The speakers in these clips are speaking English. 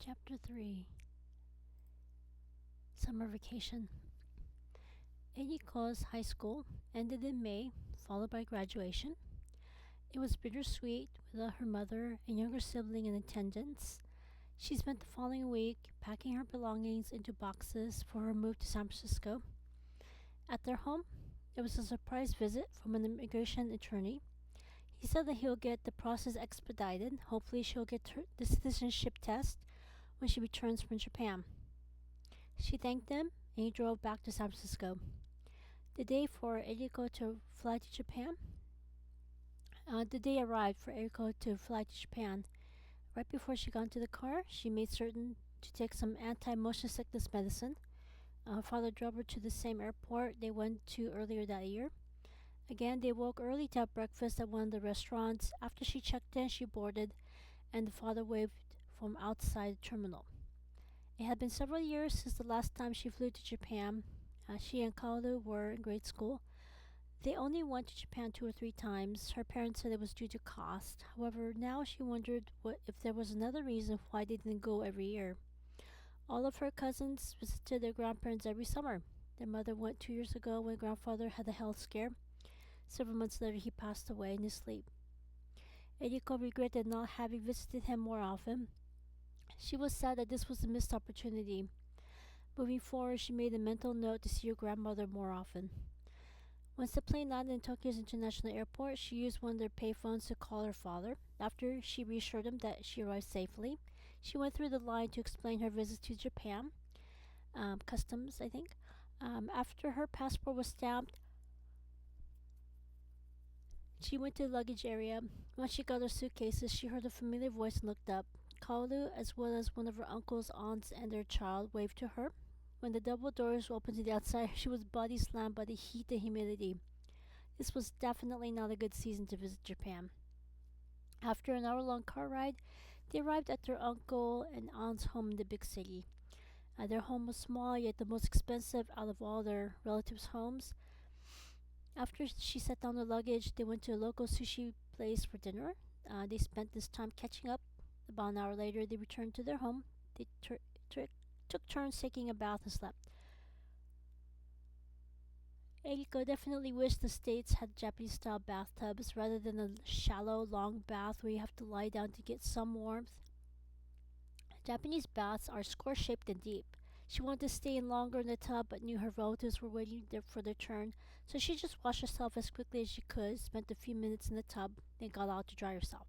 Chapter 3 Summer Vacation. Eiko's high school ended in May, followed by graduation. It was bittersweet without her mother and younger sibling in attendance. She spent the following week packing her belongings into boxes for her move to San Francisco. At their home, there was a surprise visit from an immigration attorney. He said that he'll get the process expedited. Hopefully, she'll get the citizenship test when she returns from Japan. She thanked him and he drove back to San Francisco. The day for Eriko to fly to Japan. The day arrived for Eriko to fly to Japan. Right before she got into the car, she made certain to take some anti-motion sickness medicine. Her father drove her to the same airport they went to earlier that year. Again, they woke early to have breakfast at one of the restaurants. After she checked in, she boarded, and the father waved from outside the terminal. It had been several years since the last time she flew to Japan. She and Kaoru were in grade school. They only went to Japan 2 or 3 times. Her parents said it was due to cost. However, now she wondered if there was another reason why they didn't go every year. All of her cousins visited their grandparents every summer. Their mother went 2 years ago when grandfather had a health scare. Several months later, he passed away in his sleep. Eriko regretted not having visited him more often. She was sad that this was a missed opportunity. Moving forward, she made a mental note to see her grandmother more often. Once the plane landed in Tokyo's international airport, she used one of their payphones to call her father. After she reassured him that she arrived safely, she went through the line to explain her visit to Japan, customs, I think. After her passport was stamped, she went to the luggage area. Once she got her suitcases, she heard a familiar voice and looked up. Kaoru, as well as one of her uncles, aunts, and their child, waved to her. When the double doors opened to the outside, she was body slammed by the heat and humidity. This was definitely not a good season to visit Japan. After an hour-long car ride, they arrived at their uncle and aunt's home in the big city. Their home was small, yet the most expensive out of all their relatives' homes. After she set down the luggage, they went to a local sushi place for dinner. They spent this time catching up. About an hour later, they returned to their home. They took turns taking a bath and slept. Eriko definitely wished the States had Japanese-style bathtubs rather than a shallow, long bath where you have to lie down to get some warmth. Japanese baths are square-shaped and deep. She wanted to stay in longer in the tub but knew her relatives were waiting there for their turn, so she just washed herself as quickly as she could, spent a few minutes in the tub, then got out to dry herself.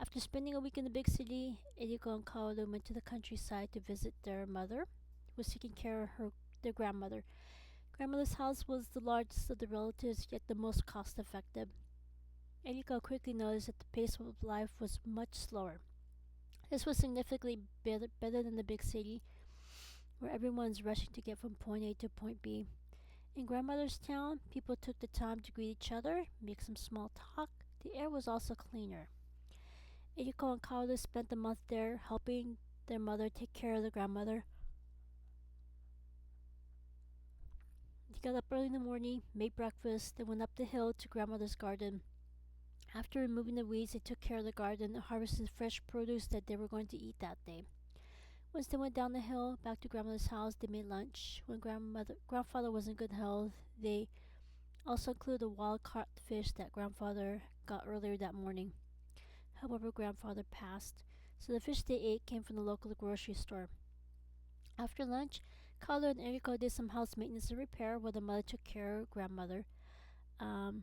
After spending a week in the big city, Eriko and Kaoru went to the countryside to visit their mother, who was taking care of their grandmother. Grandmother's house was the largest of the relatives, yet the most cost-effective. Eriko quickly noticed that the pace of life was much slower. This was significantly better than the big city, where everyone's rushing to get from point A to point B. In grandmother's town, people took the time to greet each other, make some small talk. The air was also cleaner. Eriko and Kaoru spent a month there, helping their mother take care of the grandmother. They got up early in the morning, made breakfast, then went up the hill to grandmother's garden. After removing the weeds, they took care of the garden and harvested fresh produce that they were going to eat that day. Once they went down the hill, back to grandmother's house, they made lunch. When grandfather was in good health, they also included a wild-caught fish that grandfather got earlier that morning. However, grandfather passed, so the fish they ate came from the local grocery store. After lunch, Kaoru and Eriko did some house maintenance and repair while the mother took care of grandmother. In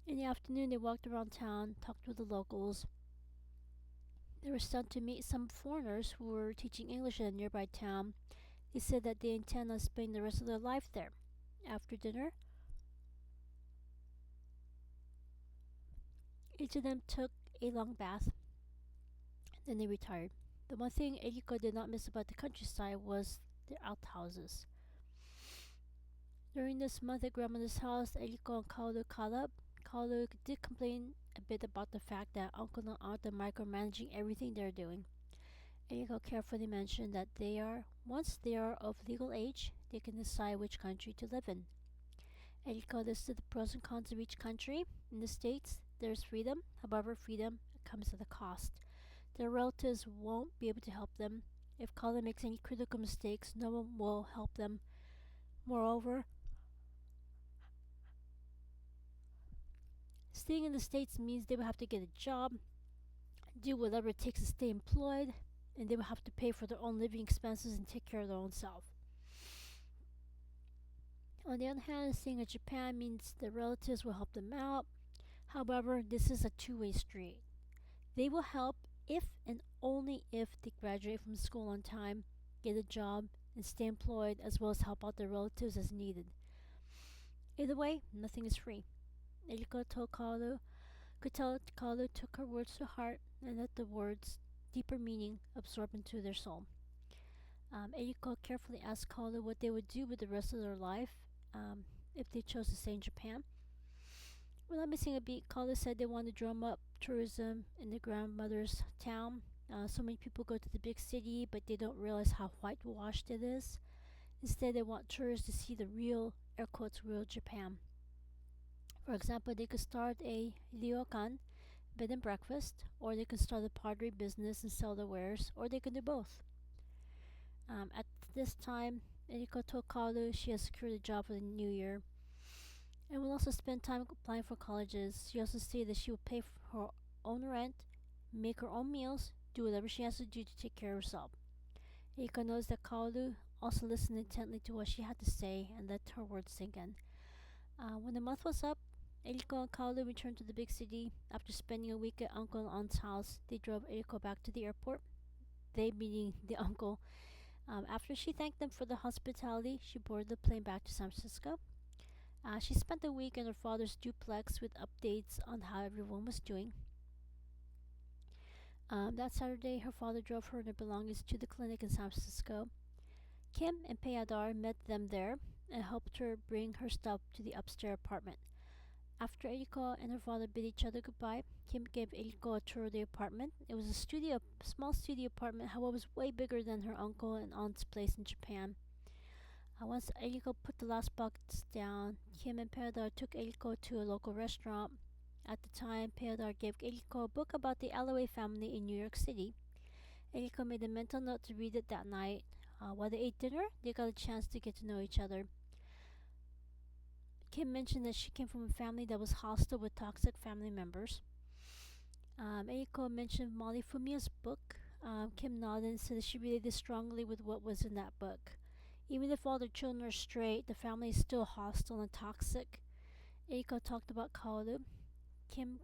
the afternoon, they walked around town, talked with the locals. They were stunned to meet some foreigners who were teaching English in a nearby town. They said that they intend on spending the rest of their life there. After dinner, each of them took a long bath. Then they retired. The one thing Eriko did not miss about the countryside was their outhouses. During this month at grandmother's house, Eriko and Kaoru caught up. Kaoru did complain a bit about the fact that uncle and aunt are micromanaging everything they're doing. Eriko carefully mentioned that once they are of legal age, they can decide which country to live in. Eriko listed the pros and cons of each country. In the States, there's freedom. However, freedom comes at a cost. Their relatives won't be able to help them. If Kala makes any critical mistakes, no one will help them. Moreover, staying in the States means they will have to get a job, do whatever it takes to stay employed, and they will have to pay for their own living expenses and take care of their own self. On the other hand, staying in Japan means the relatives will help them out. However, this is a two-way street. They will help if and only if they graduate from school on time, get a job, and stay employed, as well as help out their relatives as needed. Either way, nothing is free. Eriko told Kaoru, could tell Kaoru took her words to heart and let the words' deeper meaning absorb into their soul. Eriko carefully asked Kaoru what they would do with the rest of their life if they chose to stay in Japan. Without missing a beat, Kaoru said they want to drum up tourism in their grandmother's town. So many people go to the big city, but they don't realize how whitewashed it is. Instead, they want tourists to see the real, air quotes, real Japan. For example, they could start a ryokan, bed and breakfast, or they could start a pottery business and sell their wares, or they could do both. At this time, Eriko told Kaoru she has secured a job for the new year and will also spend time applying for colleges. She also stated that she will pay for her own rent, make her own meals, do whatever she has to do to take care of herself. Eriko knows that Kaoru also listened intently to what she had to say and let her words sink in. When the month was up, Eriko and Kaoru returned to the big city. After spending a week at Uncle and Aunt's house, they drove Eriko back to the airport. They meaning the uncle. After she thanked them for the hospitality, she boarded the plane back to San Francisco. She spent the week in her father's duplex with updates on how everyone was doing. That Saturday, her father drove her and her belongings to the clinic in San Francisco. Kim and Payadar met them there and helped her bring her stuff to the upstairs apartment. After Eriko and her father bid each other goodbye, Kim gave Eriko a tour of the apartment. It was a small studio apartment, however, it was way bigger than her uncle and aunt's place in Japan. Once Eriko put the last box down, Kim and Payadar took Eriko to a local restaurant. At the time, Payadar gave Eriko a book about the Alloway family in New York City. Eriko made a mental note to read it that night. While they ate dinner, they got a chance to get to know each other. Kim mentioned that she came from a family that was hostile with toxic family members. Eriko mentioned Molly Fumia's book. Kim nodded and said that she related strongly with what was in that book. Even if all their children are straight, the family is still hostile and toxic. Eriko talked about Kaoru. Kim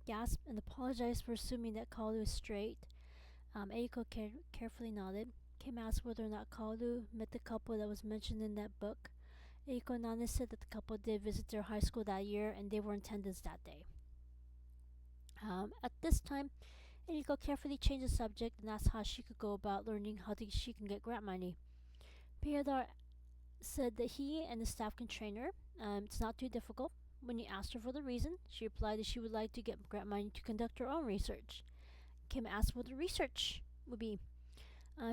gasped and apologized for assuming that Kaoru is straight. Eriko carefully nodded. Kim asked whether or not Kaoru met the couple that was mentioned in that book. Eriko nodded and said that the couple did visit their high school that year and they were in attendance that day. At this time, Eriko carefully changed the subject and asked how she could go about learning she can get grant money. Payadar said that he and the staff can train her. It's not too difficult. When you asked her for the reason, she replied that she would like to get grant money to conduct her own research. Kim asked what the research would be.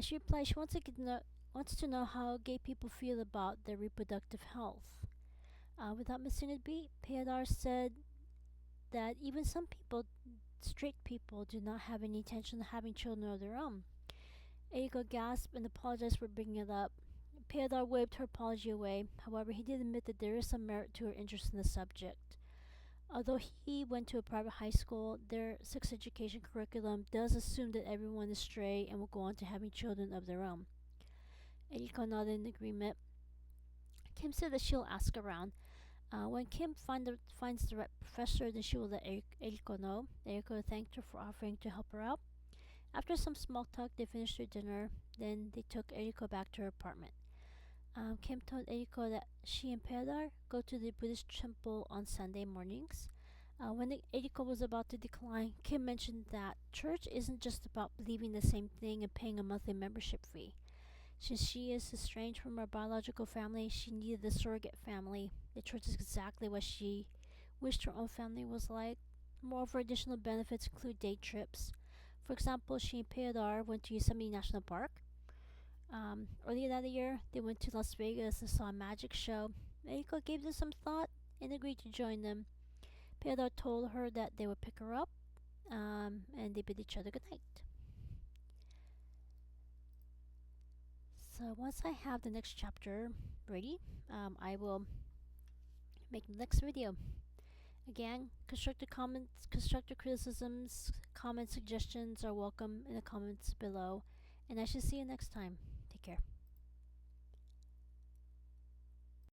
She replied she wants to know how gay people feel about their reproductive health. Without missing a beat, Payadar said that even some people, straight people, do not have any intention of having children of their own. Eriko gasped and apologized for bringing it up. Payadar waved her apology away. However, he did admit that there is some merit to her interest in the subject. Although he went to a private high school, their sex education curriculum does assume that everyone is straight and will go on to having children of their own. Eriko nodded in agreement. Kim said that she'll ask around. When Kim finds the right professor, then she will let Eriko know. Eriko thanked her for offering to help her out. After some small talk, they finished their dinner. Then they took Eriko back to her apartment. Kim told Eriko that she and Payadar go to the Buddhist temple on Sunday mornings. When Eriko was about to decline, Kim mentioned that church isn't just about believing the same thing and paying a monthly membership fee. Since she is estranged from her biological family, she needed a surrogate family. The church is exactly what she wished her own family was like. Moreover, additional benefits include day trips. For example, she and Payadar went to Yosemite National Park. Earlier that year, they went to Las Vegas and saw a magic show. Eriko gave them some thought and agreed to join them. Payadar told her that they would pick her up and they bid each other good night. So once I have the next chapter ready, I will make the next video. Again, constructive comments, constructive criticisms, comments, suggestions are welcome in the comments below. And I shall see you next time. Take care.